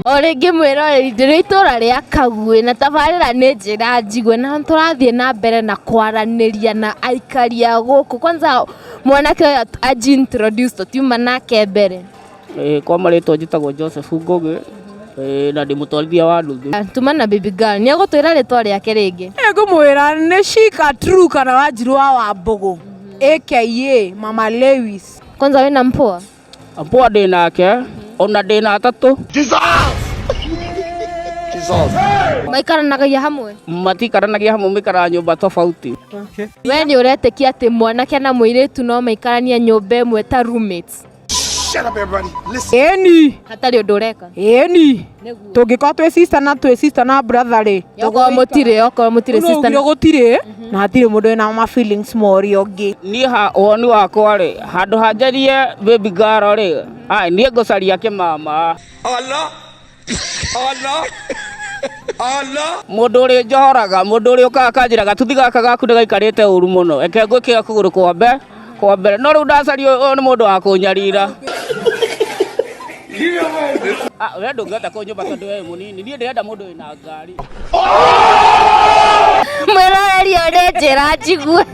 Orenge mwiroreri ndiri itura ria Kagwe na tabarira ni Njīra Njigue na turathie na mbere na kwaraniria na aikari a guku. Kwanza mwanake uyu introduce tiuma nake mbere. Kwa maritwa njitagwo Joseph Ngugi na ndi mutwarithia wa handū. Tuma na baby girl ni agutwira ritwa riake ringi. Ngumwira ni Shika True kana Wanjiru wa Wambugu aka Mama Lewis. Kwanza wina mpua? Mpua ndi nake ona ndi na atatu. Maikaranagia hamwe? Matikaranagia hamwe, maikara nyumba tofauti. We ni uretikia ati mwanake na muiritu no maikarania nyumba imwe ta roommates? Shut up everybody. Listen. Eni. Hatari undu ureka? Eni. Tungikwa twi sister na brother ri. Yoko mutire sister. No gutire. Na hatire mundu ena ma feelings mori ongi. Ni woni wakwa ri handu hanjarie baby girl ri. Ai ni ngucaria kīmama. Allah. Allah. Allah. Mundu uri njohoraga, mundu uri ukaga kanjiraga tuthi gaka gaku ndagaikarite uru muno. Eke ngwikira kuguru kwa mbere no riu ndacario ni mundu wa kunyarira. We ndungĩhota kũnyũmba tondũ we mũnini, niĩ ndĩrenda mũndũ wĩna ngari. Mwĩroreri ũyũ nĩ Njīra Njigue.